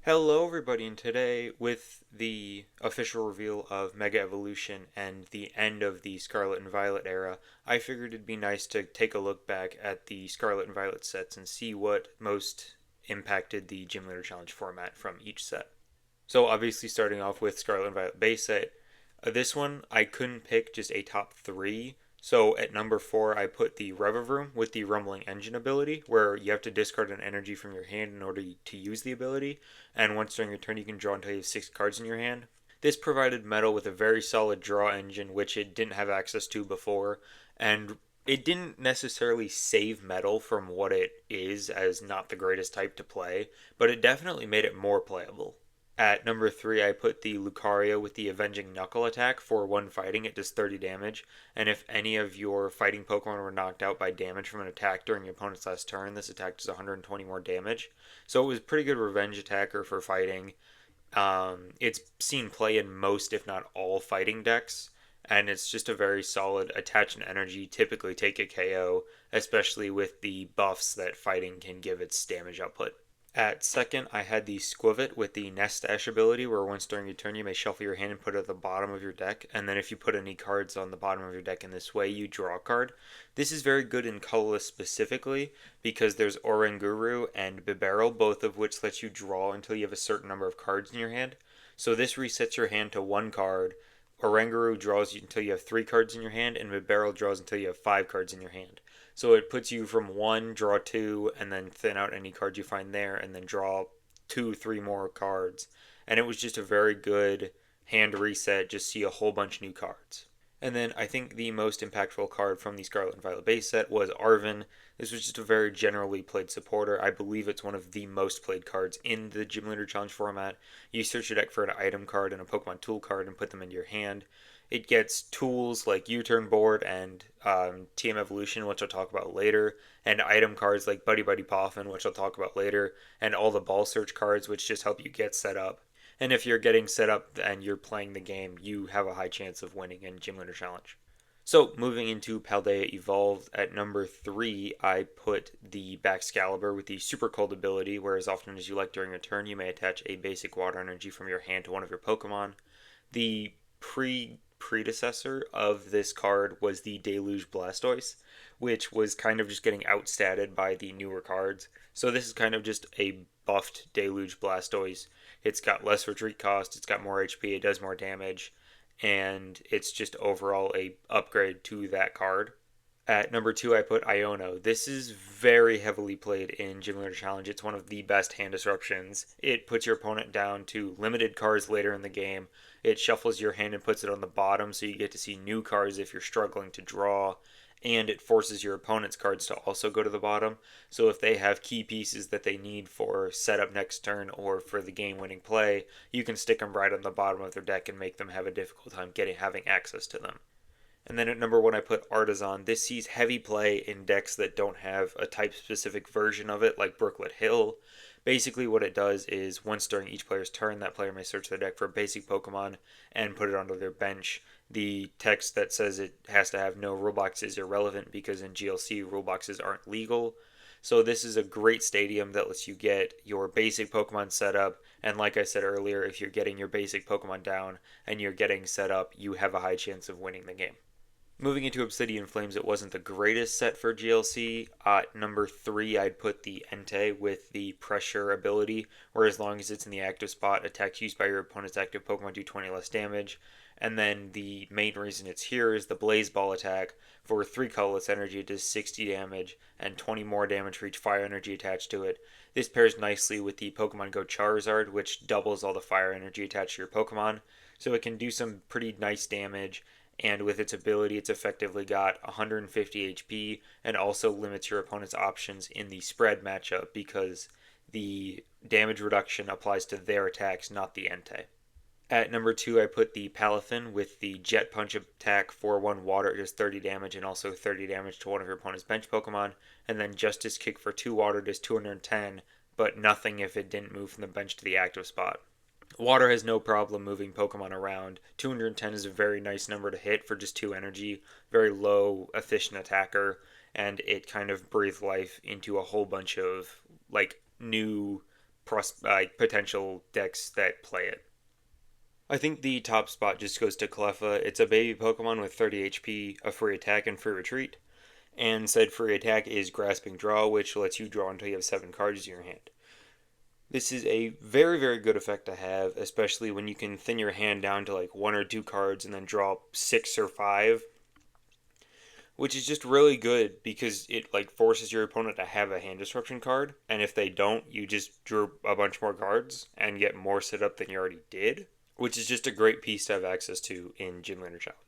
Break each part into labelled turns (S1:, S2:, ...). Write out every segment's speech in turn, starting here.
S1: Hello, everybody, and today, with the official reveal of Mega Evolution and the end of the Scarlet and Violet era, I figured it'd be nice to take a look back at the Scarlet and Violet sets and see what most impacted the Gym Leader Challenge format from each set. So, obviously, starting off with Scarlet and Violet base set, this one I couldn't pick just a top three. So at number four, I put the Revivroom with the Rumbling Engine ability, where you have to discard an energy from your hand in order to use the ability, and once during your turn, you can draw until you have six cards in your hand. This provided Metal with a very solid draw engine, which it didn't have access to before, and it didn't necessarily save Metal from what it is as not the greatest type to play, but it definitely made it more playable. At number three, I put the Lucario with the Avenging Knuckle attack. For one fighting, it does 30 damage, and if any of your fighting Pokemon were knocked out by damage from an attack during your opponent's last turn, this attack does 120 more damage. So it was a pretty good revenge attacker for fighting. It's seen play in most, if not all, fighting decks, and it's just a very solid attach and energy, typically take a KO, especially with the buffs that fighting can give its damage output. At second, I had the Squivit with the Nest Dash ability, where once during your turn you may shuffle your hand and put it at the bottom of your deck, and then if you put any cards on the bottom of your deck in this way, you draw a card. This is very good in colorless specifically, because there's Oranguru and Bibarel, both of which let you draw until you have a certain number of cards in your hand. So this resets your hand to one card. Oranguru draws you until you have three cards in your hand, and Bibarel draws until you have five cards in your hand. So it puts you from one, draw two, and then thin out any cards you find there, and then draw two, three more cards. And it was just a very good hand reset, just see a whole bunch of new cards. And then I think the most impactful card from the Scarlet and Violet base set was Arven. This was just a very generally played supporter. I believe it's one of the most played cards in the Gym Leader Challenge format. You search your deck for an item card and a Pokemon tool card and put them into your hand. It gets tools like U-Turn Board and TM Evolution, which I'll talk about later, and item cards like Buddy Buddy Poffin, which I'll talk about later, and all the ball search cards, which just help you get set up. And if you're getting set up and you're playing the game, you have a high chance of winning in Gym Leader Challenge. So, moving into Paldea Evolved, at number three, I put the Baxcalibur with the Super Cold ability, where as often as you like during a turn, you may attach a basic water energy from your hand to one of your Pokemon. The predecessor of this card was the Deluge Blastoise, which was kind of just getting outstatted by the newer cards. So this is kind of just a buffed Deluge Blastoise. It's got less retreat cost, it's got more HP, it does more damage, and it's just overall a upgrade to that card. At number two, I put Iono. This is very heavily played in Gym Leader Challenge. It's one of the best hand disruptions. It puts your opponent down to limited cards later in the game. It shuffles your hand and puts it on the bottom so you get to see new cards if you're struggling to draw. And it forces your opponent's cards to also go to the bottom. So if they have key pieces that they need for setup next turn or for the game-winning play, you can stick them right on the bottom of their deck and make them have a difficult time having access to them. And then at number one, I put Artisan. This sees heavy play in decks that don't have a type specific version of it, like Brooklet Hill. Basically, what it does is once during each player's turn, that player may search their deck for a basic Pokemon and put it onto their bench. The text that says it has to have no rule box is irrelevant because in GLC, rule boxes aren't legal. So, this is a great stadium that lets you get your basic Pokemon set up. And like I said earlier, if you're getting your basic Pokemon down and you're getting set up, you have a high chance of winning the game. Moving into Obsidian Flames, it wasn't the greatest set for GLC. At number three, I'd put the Entei with the Pressure ability, where as long as it's in the active spot, attacks used by your opponent's active Pokemon do 20 less damage. And then the main reason it's here is the Blaze Ball attack. For 3 colorless energy, it does 60 damage and 20 more damage for each fire energy attached to it. This pairs nicely with the Pokemon Go Charizard, which doubles all the fire energy attached to your Pokemon. So it can do some pretty nice damage, and with its ability, it's effectively got 150 HP and also limits your opponent's options in the spread matchup because the damage reduction applies to their attacks, not the Entei. At number two, I put the Palafin with the Jet Punch attack for 1 water. It does 30 damage and also 30 damage to one of your opponent's bench Pokemon. And then Justice Kick for 2 water does 210, but nothing if it didn't move from the bench to the active spot. Water has no problem moving Pokemon around. 210 is a very nice number to hit for just 2 energy. Very low, efficient attacker. And it kind of breathes life into a whole bunch of, new potential decks that play it. I think the top spot just goes to Cleffa. It's a baby Pokemon with 30 HP, a free attack, and free retreat. And said free attack is Grasping Draw, which lets you draw until you have 7 cards in your hand. This is a very, very good effect to have, especially when you can thin your hand down to like 1 or 2 cards and then draw 6 or 5, which is just really good because it like forces your opponent to have a hand disruption card, and if they don't, you just drew a bunch more cards and get more set up than you already did, which is just a great piece to have access to in Gym Leader Challenge.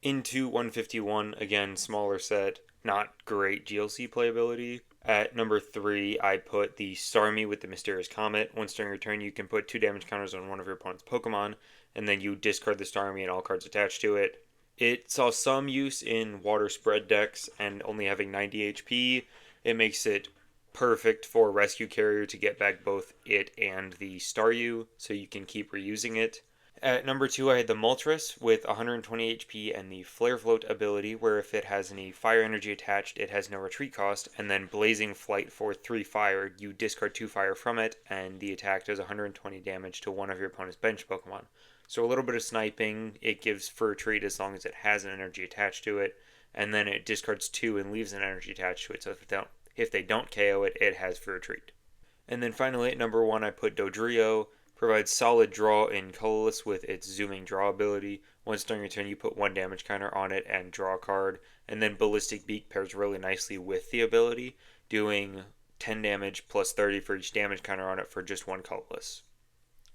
S1: Into 151, again, smaller set, not great GLC playability. At number 3, I put the Starmie with the Mysterious Comet. Once during your turn, you can put 2 damage counters on one of your opponent's Pokemon, and then you discard the Starmie and all cards attached to it. It saw some use in water spread decks, and only having 90 HP, it makes it perfect for Rescue Carrier to get back both it and the Staryu, so you can keep reusing it. At number 2, I had the Moltres with 120 HP and the Flare Float ability, where if it has any fire energy attached, it has no retreat cost, and then Blazing Flight for 3 fire, you discard 2 fire from it, and the attack does 120 damage to one of your opponent's bench Pokemon. So a little bit of sniping, it gives for retreat as long as it has an energy attached to it, and then it discards 2 and leaves an energy attached to it, so if they don't KO it, it has for retreat. And then finally at number 1, I put Dodrio. Provides solid draw in colorless with its zooming draw ability. Once during your turn, you put 1 damage counter on it and draw a card. And then Ballistic Beak pairs really nicely with the ability, doing 10 damage plus 30 for each damage counter on it for just 1 colorless.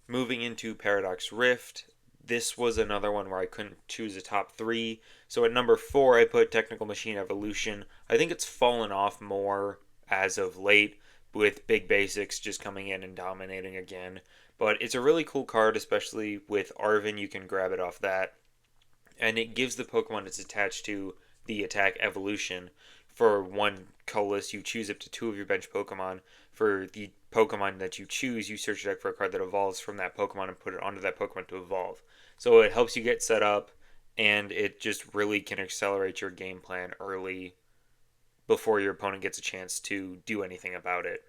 S1: Moving into Paradox Rift, this was another one where I couldn't choose a top 3. So at number 4, I put Technical Machine Evolution. I think it's fallen off more as of late, with Big Basics just coming in and dominating again. But it's a really cool card, especially with Arven, you can grab it off that. And it gives the Pokemon it's attached to the attack evolution. For 1 colorless, you choose up to 2 of your bench Pokemon. For the Pokemon that you choose, you search your deck for a card that evolves from that Pokemon and put it onto that Pokemon to evolve. So it helps you get set up, and it just really can accelerate your game plan early before your opponent gets a chance to do anything about it.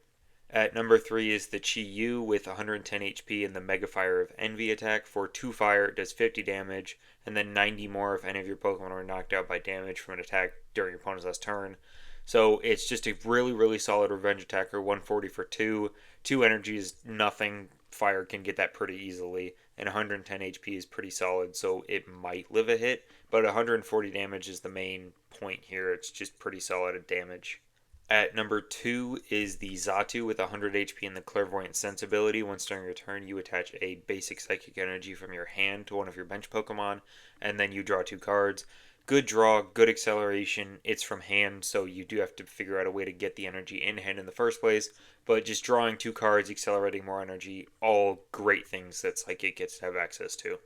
S1: At number 3 is the Chi-Yu with 110 HP and the Mega Fire of Envy attack. For 2 fire, it does 50 damage, and then 90 more if any of your Pokemon are knocked out by damage from an attack during your opponent's last turn. So it's just a really, really solid revenge attacker, 140 for 2. 2 energy is nothing. Fire can get that pretty easily, and 110 HP is pretty solid, so it might live a hit, but 140 damage is the main point here. It's just pretty solid at damage. At number 2 is the Xatu with 100 HP and the Clairvoyant Sense ability. Once during your turn, you attach a basic Psychic Energy from your hand to one of your bench Pokemon, and then you draw 2 cards. Good draw, good acceleration. It's from hand, so you do have to figure out a way to get the energy in hand in the first place, but just drawing 2 cards, accelerating more energy, all great things that Psychic gets to have access to.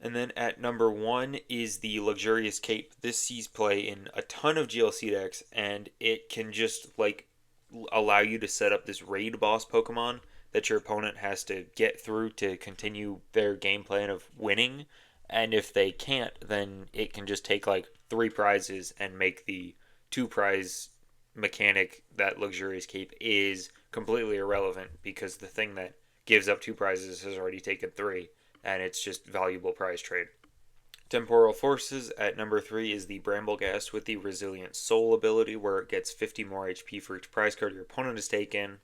S1: And then at number 1 is the Luxurious Cape. This sees play in a ton of GLC decks, and it can just like allow you to set up this raid boss Pokemon that your opponent has to get through to continue their game plan of winning. And if they can't, then it can just take like 3 prizes and make the 2 prize mechanic that Luxurious Cape is completely irrelevant, because the thing that gives up 2 prizes has already taken 3. And it's just valuable prize trade. Temporal Forces at number 3 is the Brambleghast with the Resilient Soul ability, where it gets 50 more HP for each prize card your opponent has taken.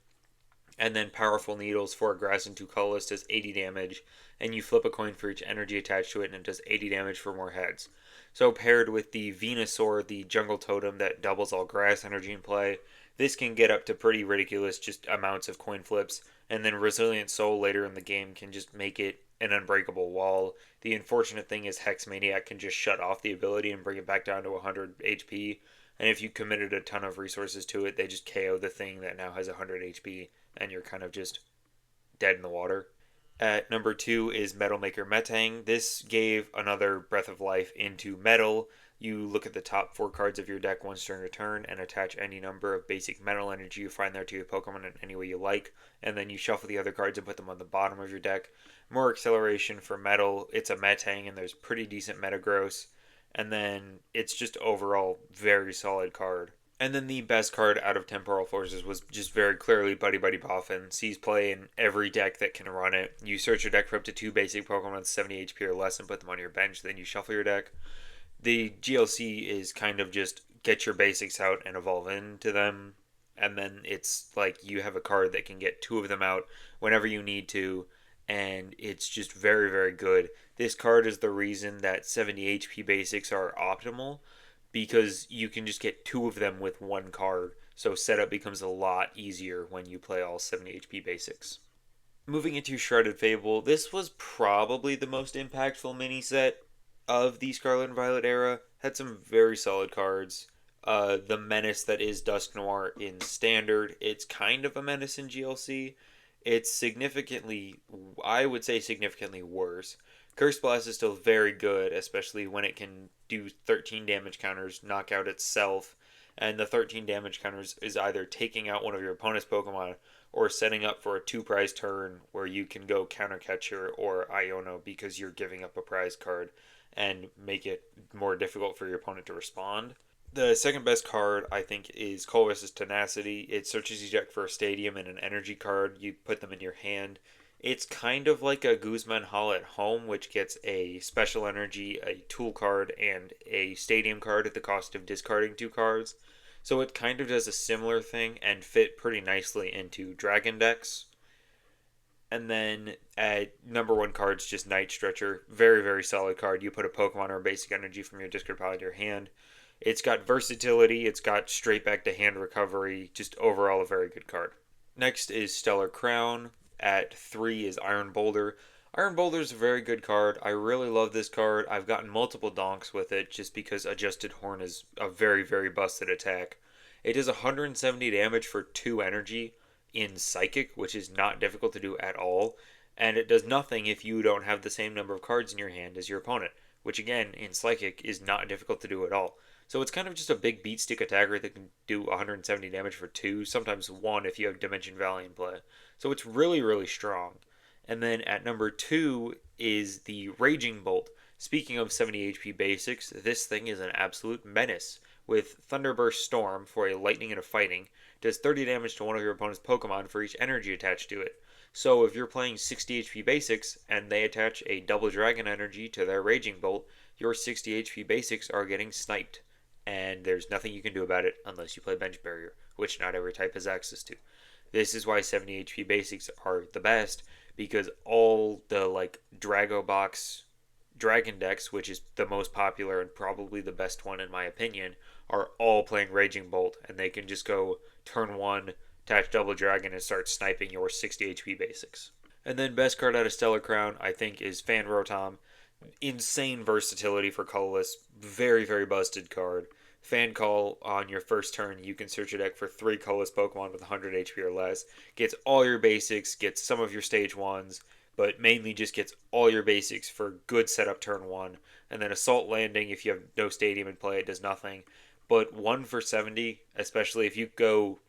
S1: And then Powerful Needles for a grass and 2 colorless does 80 damage, and you flip a coin for each energy attached to it, and it does 80 damage for more heads. So paired with the Venusaur, the jungle totem that doubles all grass energy in play, this can get up to pretty ridiculous just amounts of coin flips, and then Resilient Soul later in the game can just make it an unbreakable wall. The unfortunate thing is Hex Maniac can just shut off the ability and bring it back down to 100 HP, and if you committed a ton of resources to it, they just KO the thing that now has 100 HP, and you're kind of just dead in the water. At number 2 is Metal Maker Metang. This gave another breath of life into Metal. You look at the top 4 cards of your deck once during your turn and attach any number of basic metal energy you find there to your Pokemon in any way you like, and then you shuffle the other cards and put them on the bottom of your deck. More acceleration for Metal. It's a Metang and there's pretty decent Metagross, and then it's just overall very solid card. And then the best card out of Temporal Forces was just very clearly Buddy Buddy Boffin. Sees play in every deck that can run it. You search your deck for up to 2 basic Pokemon with 70 HP or less and put them on your bench, then you shuffle your deck. The GLC is kind of just get your basics out and evolve into them. And then it's like you have a card that can get 2 of them out whenever you need to. And it's just very, very good. This card is the reason that 70 HP basics are optimal because you can just get 2 of them with 1 card. So setup becomes a lot easier when you play all 70 HP basics. Moving into Shrouded Fable, this was probably the most impactful mini set of the Scarlet and Violet era. Had some very solid cards. The menace that is Dusk Noir in Standard, it's kind of a menace in GLC. It's significantly, I would say significantly worse. Curse Blast is still very good, especially when it can do 13 damage counters, knock out itself, and the 13 damage counters is either taking out one of your opponent's Pokemon or setting up for a 2 prize turn where you can go Counter Catcher or Iono because you're giving up a prize card and make it more difficult for your opponent to respond. The second best card, I think, is Colress's Tenacity. It searches your deck for a Stadium and an energy card. You put them in your hand. It's kind of like a Guzman Hall at Home, which gets a special energy, a tool card, and a stadium card at the cost of discarding 2 cards. So it kind of does a similar thing and fit pretty nicely into Dragon decks. And then at number 1 card is just Night Stretcher. Very, very solid card. You put a Pokemon or a basic energy from your discard pile into your hand. It's got versatility, it's got straight back to hand recovery, just overall a very good card. Next is Stellar Crown. At 3 is Iron Boulder. Iron Boulder is a very good card. I really love this card. I've gotten multiple donks with it just because Adjusted Horn is a very, very busted attack. It does 170 damage for 2 energy in Psychic, which is not difficult to do at all. And it does nothing if you don't have the same number of cards in your hand as your opponent, which again, in Psychic, is not difficult to do at all. So it's kind of just a big beat stick attacker that can do 170 damage for 2, sometimes 1 if you have Dimension Valley in play. So it's really, really strong. And then at number 2 is the Raging Bolt. Speaking of 70 HP basics, this thing is an absolute menace. With Thunderburst Storm for a lightning and a fighting, does 30 damage to one of your opponent's Pokemon for each energy attached to it. So if you're playing 60 HP basics and they attach a double dragon energy to their Raging Bolt, your 60 HP basics are getting sniped. And there's nothing you can do about it unless you play Bench Barrier, which not every type has access to. This is why 70 HP basics are the best, because all the Drago Box Dragon decks, which is the most popular and probably the best one in my opinion, are all playing Raging Bolt, and they can just go turn 1, attach Double Dragon, and start sniping your 60 HP basics. And then best card out of Stellar Crown, I think, is Fan Rotom. Insane versatility for colorless. Very, very busted card. Fan Call on your first turn, you can search your deck for 3 colorless Pokemon with 100 HP or less. Gets all your basics, gets some of your stage 1s, but mainly just gets all your basics for good setup turn 1. And then Assault Landing, if you have no Stadium in play, it does nothing. But 1 for 70, especially if you go,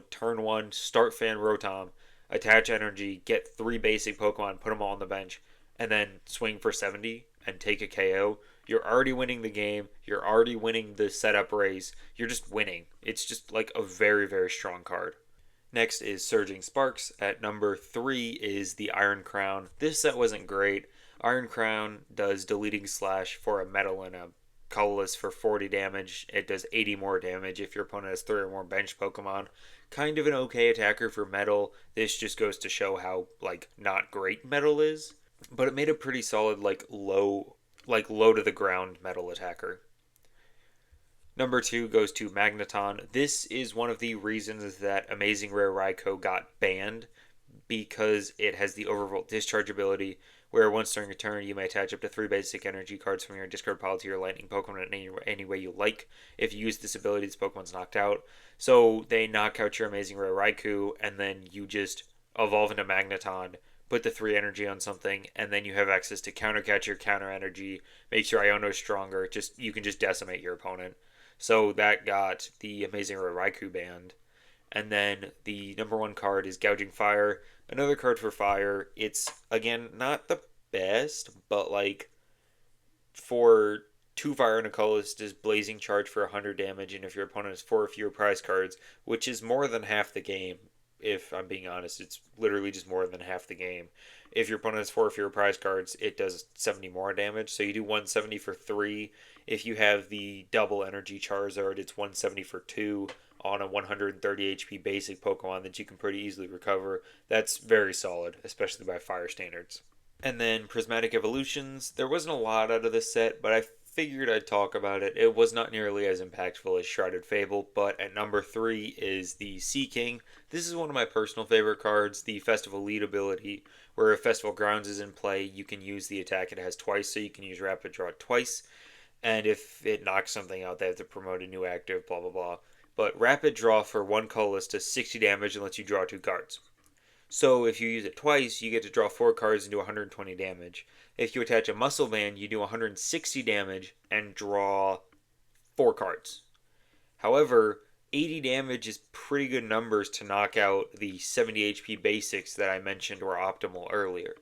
S1: turn 1, start Fan Rotom, attach energy, get 3 basic Pokemon, put them all on the bench, and then swing for 70 and take a KO, you're already winning the game. You're already winning the setup race. You're just winning. It's just like a very, very strong card. Next is Surging Sparks. At number 3 is the Iron Crown. This set wasn't great. Iron Crown does Deleting Slash for a metal and a colorless for 40 damage. It does 80 more damage if your opponent has 3 or more bench Pokemon. Kind of an okay attacker for metal. This just goes to show how not great metal is. But it made a pretty solid low to the ground metal attacker. Number 2 goes to Magneton. This is one of the reasons that Amazing Rare Raikou got banned, because it has the Overvolt Discharge ability, where once during a turn you may attach up to 3 basic energy cards from your discard pile to your Lightning Pokemon in any way you like. If you use this ability, this Pokemon's knocked out. So they knock out your Amazing Rare Raikou, and then you just evolve into Magneton, put the 3 energy on something, and then you have access to Counter Catcher, Counter Energy, makes your Iono stronger. You can just decimate your opponent. So that got the Amazing Rare Raikou banned. And then the number 1 card is Gouging Fire. Another card for fire. It's, again, not the best, but for 2 fire and a colorless does blazing charge for 100 damage, and if your opponent has 4 or fewer prize cards, which is more than half the game, if I'm being honest, it's literally just more than half the game. If your opponent has 4 or fewer prize cards, it does 70 more damage, so you do 170 for 3. If you have the double energy Charizard, it's 170 for 2 on a 130 HP basic Pokemon that you can pretty easily recover. That's very solid, especially by fire standards. And then Prismatic Evolutions. There wasn't a lot out of this set, but I figured I'd talk about it. It was not nearly as impactful as Shrouded Fable, but at number 3 is the Sea King. This is one of my personal favorite cards, the Festival Lead ability, where if Festival Grounds is in play, you can use the attack it has twice, so you can use Rapid Draw twice. And if it knocks something out, they have to promote a new active, blah blah blah. But Rapid Draw for 1 colorless does 60 damage and lets you draw 2 cards. So if you use it twice, you get to draw 4 cards and do 120 damage. If you attach a Muscle Band, you do 160 damage and draw 4 cards. However, 80 damage is pretty good numbers to knock out the 70 HP basics that I mentioned were optimal earlier.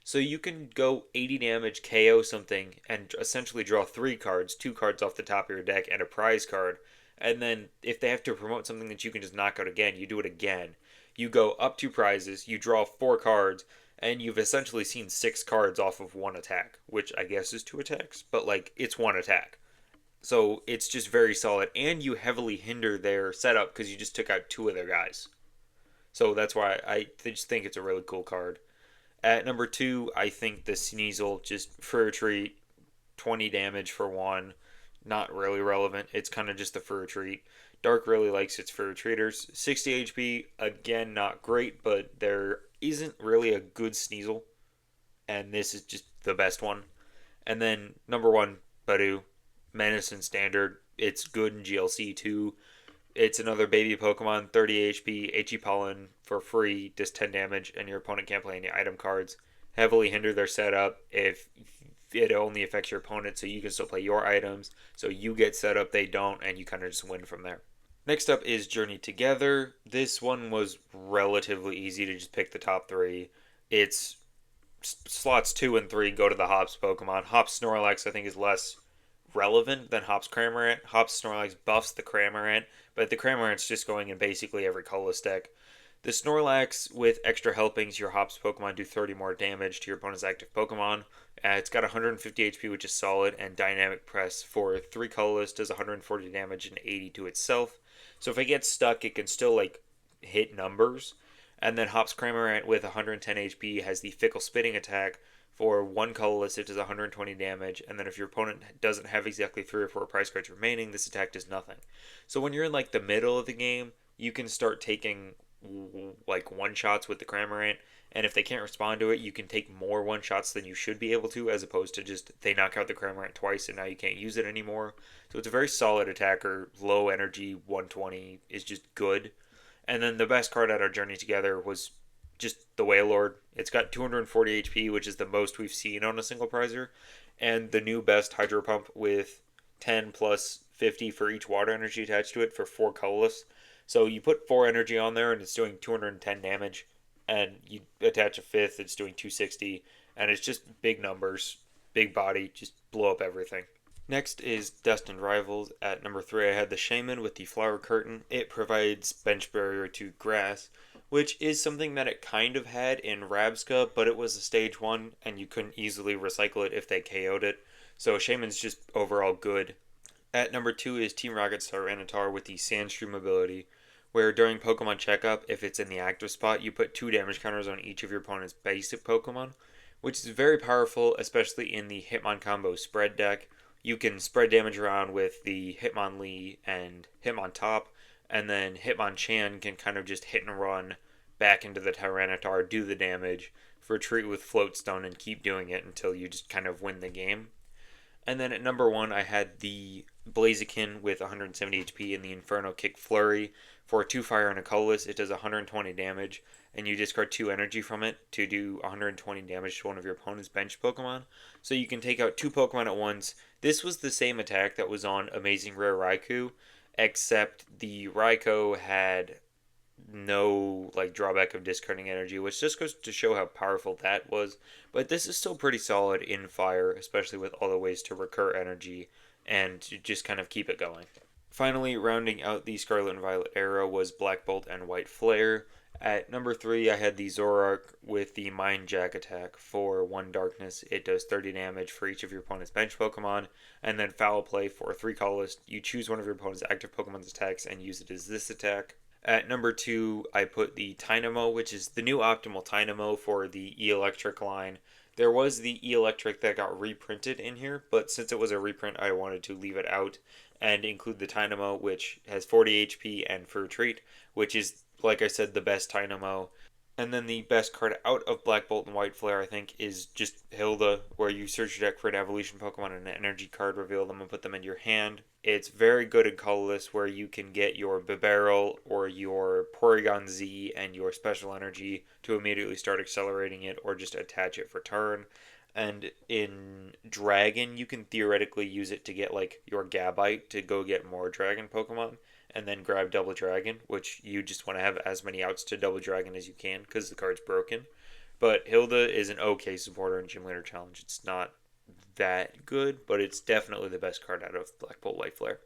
S1: So you can go 80 damage, KO something, and essentially draw 3 cards, 2 cards off the top of your deck, and a prize card. And then if they have to promote something that you can just knock out again, you do it again. You go up 2 prizes, you draw 4 cards, and you've essentially seen 6 cards off of 1 attack, which I guess is 2 attacks, but like it's 1 attack. So it's just very solid, and you heavily hinder their setup because you just took out 2 of their guys. So that's why I just think it's a really cool card. At number 2, I think the Sneasel, just for a treat, 20 damage for 1, not really relevant. It's kind of just a for a treat. Dark really likes its for treaters. 60 HP, again, not great, but there isn't really a good Sneasel, and this is just the best one. And then number 1, Badu, Menace in Standard. It's good in GLC too. It's another baby Pokemon, 30 HP, HE Pollen for free, does 10 damage, and your opponent can't play any item cards. Heavily hinder their setup if it only affects your opponent, so you can still play your items. So you get set up, they don't, and you kind of just win from there. Next up is Journey Together. This one was relatively easy to just pick the top 3. It's slots 2 and 3 go to the Hops Pokemon. Hops Snorlax I think is less relevant than Hops Cramorant. Hops Snorlax buffs the Cramorant, but the Cramorant's just going in basically every colorless deck. The Snorlax with extra helpings, your Hops Pokemon do 30 more damage to your opponent's active Pokemon. It's got 150 HP, which is solid, and Dynamic Press for 3 colorless does 140 damage and 80 to itself. So if it gets stuck, it can still like hit numbers. And then Hops Cramorant with 110 HP has the Fickle Spitting attack. For 1 colorless, it does 120 damage, and then if your opponent doesn't have exactly 3 or 4 prize cards remaining, this attack does nothing. So when you're in like the middle of the game, you can start taking like one-shots with the Cramorant, and if they can't respond to it, you can take more one-shots than you should be able to, as opposed to just they knock out the Cramorant twice and now you can't use it anymore. So it's a very solid attacker, low energy, 120 is just good. And then the best card at our Journey Together was just the Wailord. It's got 240 HP, which is the most we've seen on a single prizer, and the new best Hydro Pump with 10 plus 50 for each water energy attached to it for 4 colorless. So you put 4 energy on there and it's doing 210 damage, and you attach a 5th, it's doing 260, and it's just big numbers, big body, just blow up everything. Next is Destined Rivals. At number 3, I had the Shaman with the Flower Curtain. It provides bench barrier to grass, which is something that it kind of had in Rabska, but it was a stage 1, and you couldn't easily recycle it if they KO'd it. So Shaman's just overall good. At number 2 is Team Rocket's Tyranitar with the Sandstream ability, where during Pokemon Checkup, if it's in the active spot, you put 2 damage counters on each of your opponent's basic Pokemon, which is very powerful, especially in the Hitmoncombo spread deck. You can spread damage around with the Hitmonlee and Hitmontop, and then Hitmonchan can kind of just hit and run back into the Tyranitar, do the damage for a treat with Floatstone, and keep doing it until you just kind of win the game. And then at number 1, I had the Blaziken with 170 HP and the Inferno Kick Flurry. For 2 fire and a colorless, it does 120 damage, and you discard 2 energy from it to do 120 damage to one of your opponent's bench Pokemon. So you can take out 2 Pokemon at once. This was the same attack that was on Amazing Rare Raikou, except the Raikou had no like drawback of discarding energy, which just goes to show how powerful that was. But this is still pretty solid in fire, especially with all the ways to recur energy and to just kind of keep it going. Finally, rounding out the Scarlet and Violet era was Black Bolt and White Flare. At number 3, I had the Zoroark with the Mind Jack attack for 1 darkness. It does 30 damage for each of your opponent's bench Pokemon. And then Foul Play for 3 colorless. You choose one of your opponent's active Pokemon's attacks and use it as this attack. At number 2, I put the Tynamo, which is the new optimal Tynamo for the E-Electric line. There was the E-Electric that got reprinted in here, but since it was a reprint, I wanted to leave it out and include the Tynamo, which has 40 HP, and Fur Treat, which is, like I said, the best Tynamo. And then the best card out of Black Bolt and White Flare, I think, is just Hilda, where you search your deck for an evolution Pokemon and an energy card, reveal them, and put them in your hand. It's very good in colorless, where you can get your Bibarel or your Porygon Z and your special energy to immediately start accelerating it, or just attach it for turn. And in Dragon, you can theoretically use it to get like your Gabite to go get more Dragon Pokemon and then grab Double Dragon, which you just want to have as many outs to Double Dragon as you can because the card's broken. But Hilda is an okay supporter in Gym Leader Challenge. It's not that good, but it's definitely the best card out of Black Bolt White Flare.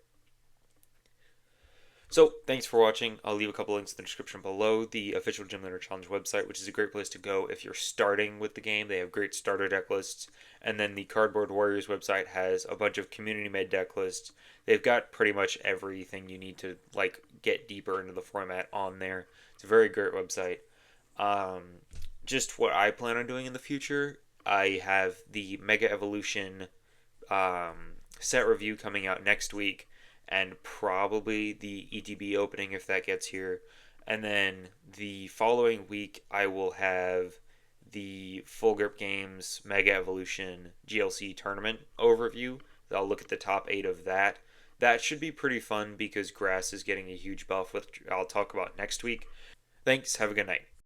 S1: So, thanks for watching. I'll leave a couple links in the description below. The official Gym Leader Challenge website, which is a great place to go if you're starting with the game. They have great starter deck lists. And then the Cardboard Warriors website has a bunch of community-made deck lists. They've got pretty much everything you need to like get deeper into the format on there. It's a very great website. Just what I plan on doing in the future, I have the Mega Evolution set review coming out next week, and probably the ETB opening if that gets here. And then the following week, I will have the Full Grip Games Mega Evolution GLC tournament overview. I'll look at the top 8 of that. That should be pretty fun because Grass is getting a huge buff, which I'll talk about next week. Thanks, have a good night.